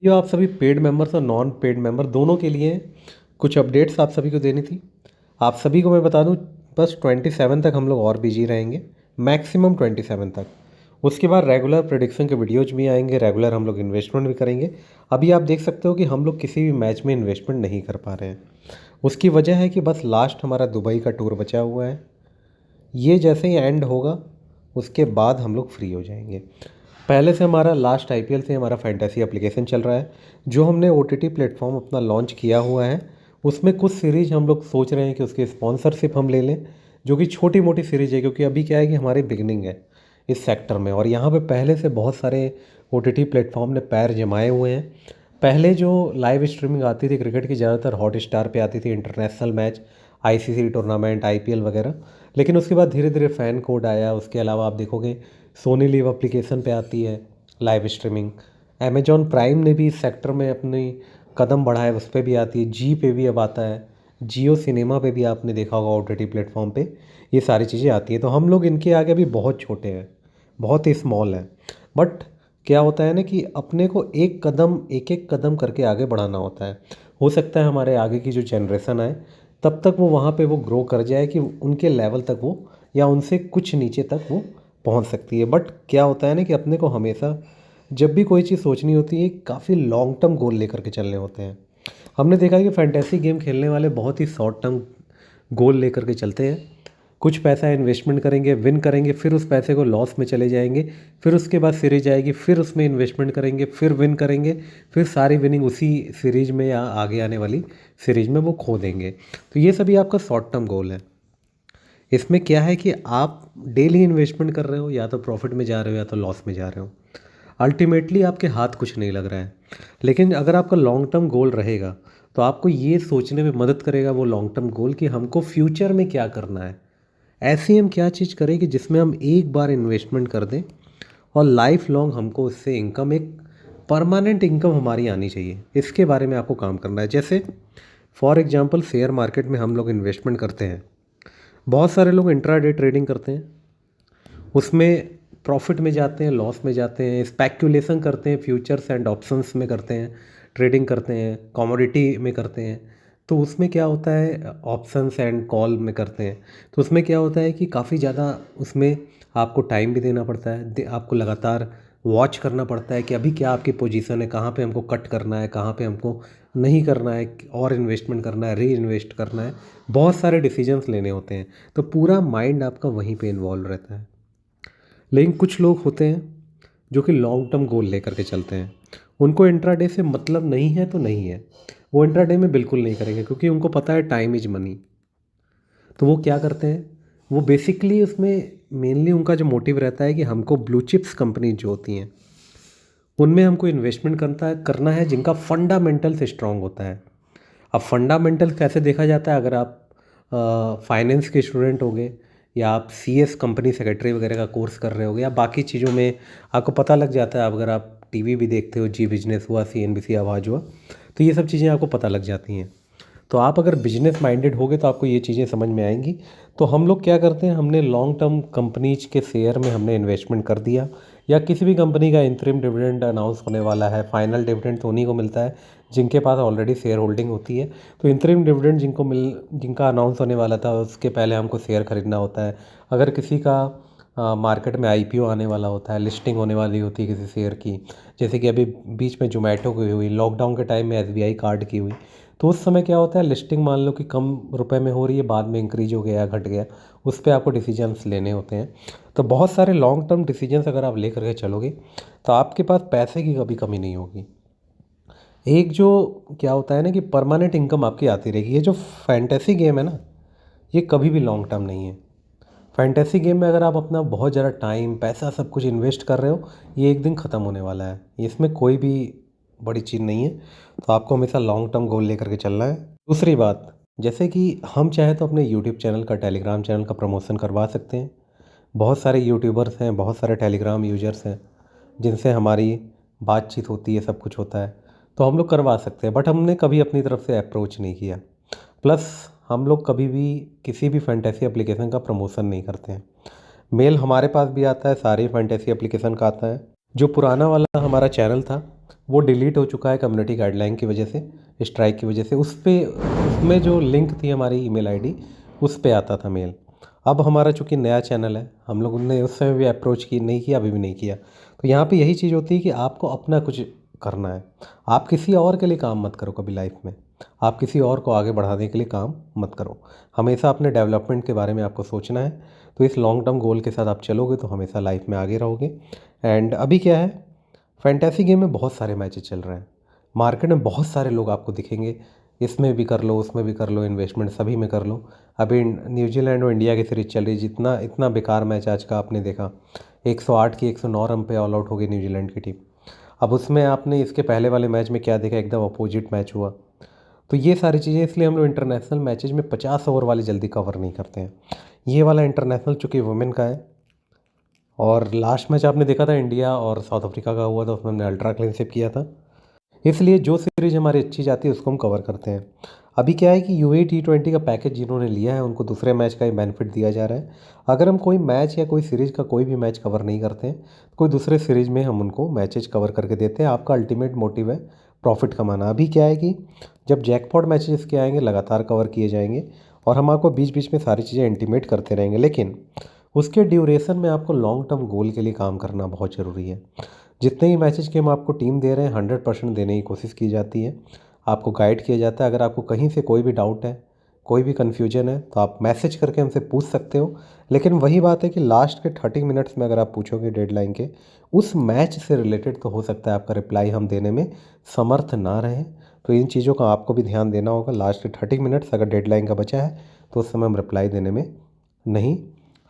ये आप सभी पेड मेंबर्स और नॉन पेड मेंबर दोनों के लिए कुछ अपडेट्स आप सभी को देनी थी। आप सभी को मैं बता दूं, बस 27 तक हम लोग और बिजी रहेंगे, मैक्सिमम 27 तक। उसके बाद रेगुलर प्रेडिक्शन के वीडियोज भी आएंगे, रेगुलर हम लोग इन्वेस्टमेंट भी करेंगे। अभी आप देख सकते हो कि हम लोग किसी भी मैच में इन्वेस्टमेंट नहीं कर पा रहे हैं। उसकी वजह है कि बस लास्ट हमारा दुबई का टूर बचा हुआ है। ये जैसे ही एंड होगा उसके बाद हम लोग फ्री हो जाएंगे। पहले से हमारा लास्ट आईपीएल से हमारा फैंटेसी एप्लीकेशन चल रहा है, जो हमने ओटीटी प्लेटफॉर्म अपना लॉन्च किया हुआ है। उसमें कुछ सीरीज हम लोग सोच रहे हैं कि उसकी स्पॉन्सरशिप हम ले लें, जो कि छोटी मोटी सीरीज है, क्योंकि अभी क्या है कि हमारी बिगनिंग है इस सेक्टर में। और यहाँ पे पहले से बहुत सारे ओटीटी प्लेटफॉर्म ने पैर जमाए हुए हैं। पहले जो लाइव स्ट्रीमिंग आती थी क्रिकेट की, ज़्यादातर हॉट स्टार पे आती थी, international match, ICC tournament, IPL वगैरह। लेकिन उसके बाद धीरे धीरे फ़ैन कोड आया। उसके अलावा आप देखोगे सोनी लिव एप्लीकेशन पे आती है लाइव स्ट्रीमिंग। अमेजॉन प्राइम ने भी इस सेक्टर में अपनी कदम बढ़ाए, उस पर भी आती है। जी पे भी अब आता है, जियो सिनेमा पे भी आपने देखा होगा ओटीटी प्लेटफॉर्म पे ये सारी चीज़ें आती हैं। तो हम लोग इनके आगे भी बहुत छोटे हैं, बहुत ही स्मॉल हैं। बट क्या होता है ना कि अपने को एक एक कदम करके आगे बढ़ाना होता है। हो सकता है हमारे आगे की जो जनरेशन आए तब तक वो वहाँ पे वो ग्रो कर जाए कि उनके लेवल तक वो, या उनसे कुछ नीचे तक वो पहुँच सकती है। बट क्या होता है ना कि अपने को हमेशा जब भी कोई चीज़ सोचनी होती है, काफ़ी लॉन्ग टर्म गोल लेकर के चलने होते हैं। हमने देखा है कि फैंटेसी गेम खेलने वाले बहुत ही शॉर्ट टर्म गोल लेकर के चलते हैं। कुछ पैसा इन्वेस्टमेंट करेंगे, विन करेंगे, फिर उस पैसे को लॉस में चले जाएंगे। फिर उसके बाद सीरीज आएगी, फिर उसमें इन्वेस्टमेंट करेंगे, फिर विन करेंगे, फिर सारी विनिंग उसी सीरीज में या आगे आने वाली सीरीज में वो खो देंगे। तो ये सभी आपका शॉर्ट टर्म गोल है। इसमें क्या है कि आप डेली इन्वेस्टमेंट कर रहे हो, या तो प्रॉफिट में जा रहे हो या तो लॉस में जा रहे हो। अल्टीमेटली आपके हाथ कुछ नहीं लग रहा है। लेकिन अगर आपका लॉन्ग टर्म गोल रहेगा तो आपको ये सोचने में मदद करेगा वो लॉन्ग टर्म गोल कि हमको फ्यूचर में क्या करना है। ऐसी हम क्या चीज़ करें कि जिसमें हम एक बार इन्वेस्टमेंट कर दें और लाइफ लॉन्ग हमको उससे इनकम, एक परमानेंट इनकम हमारी आनी चाहिए। इसके बारे में आपको काम करना है। जैसे फॉर एग्जांपल शेयर मार्केट में हम लोग इन्वेस्टमेंट करते हैं। बहुत सारे लोग इंट्राडे ट्रेडिंग करते हैं, उसमें प्रॉफिट में जाते हैं, लॉस में जाते हैं, स्पेक्युलेशन करते हैं, फ्यूचर्स एंड ऑप्शंस में करते हैं, ट्रेडिंग करते हैं, कमोडिटी में करते हैं। तो उसमें क्या होता है, ऑप्शंस एंड कॉल में करते हैं। तो उसमें क्या होता है कि काफ़ी ज़्यादा उसमें आपको टाइम भी देना पड़ता है, आपको लगातार वॉच करना पड़ता है कि अभी क्या आपकी पोजीशन है, कहाँ पे हमको कट करना है, कहाँ पे हमको नहीं करना है, और इन्वेस्टमेंट करना है, री इन्वेस्ट करना है। बहुत सारे डिसीजंस लेने होते हैं। तो पूरा माइंड आपका वहीं पे इन्वॉल्व रहता है। लेकिन कुछ लोग होते हैं जो कि लॉन्ग टर्म गोल लेकर के चलते हैं। उनको इंट्राडे से मतलब नहीं है तो नहीं है, वो इंट्राडे में बिल्कुल नहीं करेंगे, क्योंकि उनको पता है टाइम इज मनी। तो वो क्या करते हैं, वो बेसिकली उसमें मेनली उनका जो मोटिव रहता है कि हमको ब्लू चिप्स कंपनी जो होती हैं उनमें हमको इन्वेस्टमेंट करना है जिनका फंडामेंटल्स स्ट्रांग होता है। अब फंडामेंटल कैसे देखा जाता है, अगर आप फाइनेंस के स्टूडेंट होगे, या आप सीएस कंपनी सेक्रेटरी वगैरह का कोर्स कर रहे होगे, या बाकी चीज़ों में आपको पता लग जाता है। अगर आप टीवी भी देखते हो, जी बिजनेस हुआ, सीएनबीसी आवाज़ हुआ, तो ये सब चीज़ें आपको पता लग जाती हैं। तो आप अगर बिजनेस माइंडेड होगे तो आपको ये चीज़ें समझ में आएंगी। तो हम लोग क्या करते हैं, हमने लॉन्ग टर्म कंपनीज के शेयर में हमने इन्वेस्टमेंट कर दिया, या किसी भी कंपनी का इंटरिम डिविडेंड अनाउंस होने वाला है। फाइनल डिविडेंड तो उन्हीं को मिलता है जिनके पास ऑलरेडी शेयर होल्डिंग होती है। तो इंटरिम डिविडेंड जिनका अनाउंस होने वाला था, उसके पहले हमको शेयर खरीदना होता है। अगर किसी का मार्केट में आईपीओ आने वाला होता है, लिस्टिंग होने वाली होती है किसी शेयर की, जैसे कि अभी बीच में जोमेटो की हुई, लॉकडाउन के टाइम में एसबीआई कार्ड की हुई। तो उस समय क्या होता है, लिस्टिंग मान लो कि कम रुपए में हो रही है, बाद में इंक्रीज हो गया, घट गया, उस पर आपको डिसीजंस लेने होते हैं। तो बहुत सारे लॉन्ग टर्म डिसीजंस अगर आप लेकर के चलोगे तो आपके पास पैसे की कभी कमी नहीं होगी। एक जो क्या होता है ना कि परमानेंट इनकम आपकी आती रहेगी। ये जो फैंटेसी गेम है ना, ये कभी भी लॉन्ग टर्म नहीं है। फैंटेसी गेम में अगर आप अपना बहुत ज़्यादा टाइम, पैसा, सब कुछ इन्वेस्ट कर रहे हो, ये एक दिन ख़त्म होने वाला है। इसमें कोई भी बड़ी चीज़ नहीं है। तो आपको हमेशा लॉन्ग टर्म गोल लेकर के चलना है। दूसरी बात, जैसे कि हम चाहे तो अपने यूट्यूब चैनल का, टेलीग्राम चैनल का प्रमोशन करवा सकते हैं। बहुत सारे यूट्यूबर्स हैं, बहुत सारे टेलीग्राम यूजर्स हैं जिनसे हमारी बातचीत होती है, सब कुछ होता है। तो हम लोग करवा सकते हैं, बट हमने कभी अपनी तरफ से अप्रोच नहीं किया। प्लस हम लोग कभी भी किसी भी फैंटेसी एप्लीकेशन का प्रमोशन नहीं करते हैं। मेल हमारे पास भी आता है, सारी फैंटेसी एप्लीकेशन का आता है। जो पुराना वाला हमारा चैनल था वो डिलीट हो चुका है कम्युनिटी गाइडलाइन की वजह से, स्ट्राइक की वजह से। उसमें जो लिंक थी हमारी ईमेल आईडी, उस पे आता था मेल। अब हमारा चूँकि नया चैनल है, हम लोगों ने उस समय भी अप्रोच की नहीं किया, अभी भी नहीं किया। तो यहाँ पे यही चीज़ होती है कि आपको अपना कुछ करना है। आप किसी और के लिए काम मत करो कभी लाइफ में। आप किसी और को आगे बढ़ाने के लिए काम मत करो। हमेशा अपने डेवलपमेंट के बारे में आपको सोचना है। तो इस लॉन्ग टर्म गोल के साथ आप चलोगे तो हमेशा लाइफ में आगे रहोगे। एंड अभी क्या है, फैंटेसी गेम में बहुत सारे मैचेस चल रहे हैं। मार्केट में बहुत सारे लोग आपको दिखेंगे, इसमें भी कर लो, उसमें भी कर लो, इन्वेस्टमेंट सभी में कर लो। अभी न्यूजीलैंड और इंडिया की सीरीज चल रही है, जितना इतना बेकार मैच आज का आपने देखा। 108 की 109 रन पे ऑल आउट हो गई न्यूजीलैंड की टीम। अब उसमें आपने इसके पहले वाले मैच में क्या देखा, एकदम अपोजिट मैच हुआ। तो ये सारी चीज़ें, इसलिए हम लोग इंटरनेशनल मैचेज में 50 ओवर वाली जल्दी कवर नहीं करते हैं। ये वाला इंटरनेशनल चूँकि वुमेन का है, और लास्ट मैच आपने देखा था इंडिया और साउथ अफ्रीका का हुआ था, उसमें हमने अल्ट्रा क्लीनशिप किया था। इसलिए जो सीरीज हमारी अच्छी जाती है उसको हम कवर करते हैं। अभी क्या है कि यूएई T20 का पैकेज जिन्होंने लिया है उनको दूसरे मैच का ही बेनिफिट दिया जा रहा है। अगर हम कोई मैच या कोई सीरीज़ का कोई भी मैच कवर नहीं करते हैं, तो कोई दूसरे सीरीज़ में हम उनको मैचेज कवर करके देते हैं। आपका अल्टीमेट मोटिव है प्रॉफिट कमाना। अभी क्या है कि जब जैकपॉट मैचेज इसके आएंगे लगातार कवर किए जाएंगे, और हम आपको बीच बीच में सारी चीज़ें इंटीमेट करते रहेंगे, लेकिन उसके ड्यूरेशन में आपको लॉन्ग टर्म गोल के लिए काम करना बहुत ज़रूरी है। जितने ही मैसेज के हम आपको टीम दे रहे हैं 100% देने की कोशिश की जाती है, आपको गाइड किया जाता है। अगर आपको कहीं से कोई भी डाउट है, कोई भी कन्फ्यूजन है, तो आप मैसेज करके हमसे पूछ सकते हो। लेकिन वही बात है कि लास्ट के 30 मिनट्स में अगर आप पूछोगे डेडलाइन के, उस मैच से रिलेटेड, तो हो सकता है आपका रिप्लाई हम देने में समर्थ ना रहें। तो इन चीज़ों का आपको भी ध्यान देना होगा। लास्ट के 30 मिनट्स अगर डेडलाइन का बचा है तो उस समय हम रिप्लाई देने में नहीं,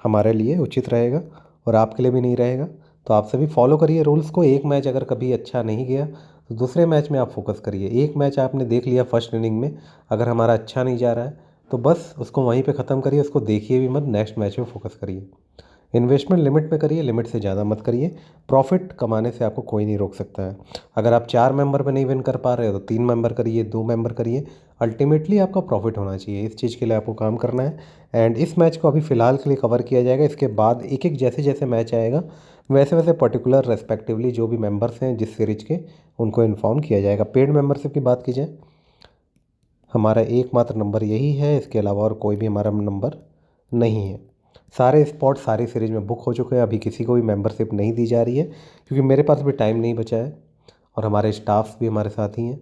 हमारे लिए उचित रहेगा और आपके लिए भी नहीं रहेगा। तो आप सभी फॉलो करिए रूल्स को। एक मैच अगर कभी अच्छा नहीं गया तो दूसरे मैच में आप फोकस करिए। एक मैच आपने देख लिया फर्स्ट इनिंग में, अगर हमारा अच्छा नहीं जा रहा है तो बस उसको वहीं पे ख़त्म करिए, उसको देखिए भी मत, नेक्स्ट मैच में फोकस करिए। इन्वेस्टमेंट लिमिट में करिए, लिमिट से ज़्यादा मत करिए। प्रॉफिट कमाने से आपको कोई नहीं रोक सकता है। अगर आप 4 मेंबर में नहीं विन कर पा रहे हो तो 3 मेंबर करिए, 2 मेंबर करिए। अल्टीमेटली आपका प्रॉफिट होना चाहिए, इस चीज़ के लिए आपको काम करना है। एंड इस मैच को अभी फ़िलहाल के लिए कवर किया जाएगा। इसके बाद एक एक जैसे जैसे मैच आएगा वैसे वैसे पर्टिकुलर रेस्पेक्टिवली जो भी मेंबर्स हैं जिस सीरीज के, उनको इन्फॉर्म किया जाएगा। पेड मेंबरशिप की बात की जाए, हमारा एकमात्र नंबर यही है, इसके अलावा और कोई भी हमारा नंबर नहीं है। सारे स्पॉट सारी सीरीज में बुक हो चुके हैं, अभी किसी को भी मेंबरशिप नहीं दी जा रही है, क्योंकि मेरे पास भी टाइम नहीं बचा है और हमारे स्टाफ भी हमारे साथ ही हैं,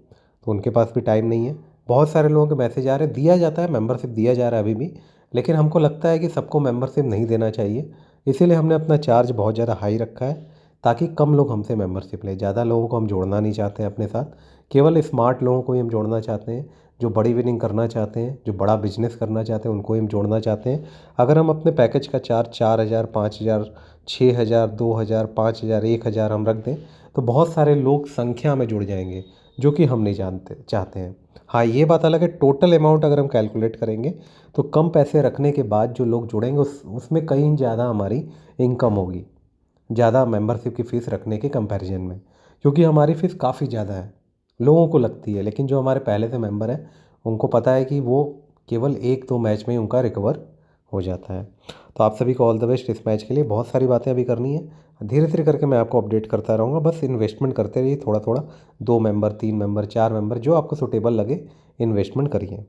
तो उनके पास भी टाइम नहीं है। बहुत सारे लोगों के मैसेज आ रहे हैं, दिया जाता है मेंबरशिप, दिया जा रहा है अभी भी, लेकिन हमको लगता है कि सबको मेंबरशिप नहीं देना चाहिए। इसीलिए हमने अपना चार्ज बहुत ज़्यादा हाई रखा है, ताकि कम लोग हमसे मेंबरशिप लें। ज़्यादा लोगों को हम जोड़ना नहीं चाहते हैं अपने साथ, केवल स्मार्ट लोगों को ही हम जोड़ना चाहते हैं, जो बड़ी विनिंग करना चाहते हैं, जो बड़ा बिजनेस करना चाहते हैं, उनको ही हम जोड़ना चाहते हैं। अगर हम अपने पैकेज का चार्ज 4,000, 5,000, 6,000, 2,000, 5,000, 1,000 हम रख दें, तो बहुत सारे लोग संख्या में जुड़ जाएंगे, जो कि हम नहीं जानते चाहते हैं। हाँ, ये बात अलग है, टोटल अमाउंट अगर हम कैलकुलेट करेंगे तो कम पैसे रखने के बाद जो लोग जुड़ेंगे उसमें कहीं ज़्यादा हमारी इनकम होगी, ज़्यादा मेंबरशिप की फ़ीस रखने के कंपैरिजन में, क्योंकि हमारी फ़ीस काफ़ी ज़्यादा है, लोगों को लगती है। लेकिन जो हमारे पहले से मेंबर हैं उनको पता है कि वो केवल 1-2 मैच में ही उनका रिकवर हो जाता है। तो आप सभी को ऑल द बेस्ट इस मैच के लिए। बहुत सारी बातें अभी करनी है, धीरे धीरे करके मैं आपको अपडेट करता रहूँगा। बस इन्वेस्टमेंट करते रहिए थोड़ा थोड़ा, 2 मेंबर, 3 मेंबर, 4 मेंबर, जो आपको सूटेबल लगे इन्वेस्टमेंट करिए।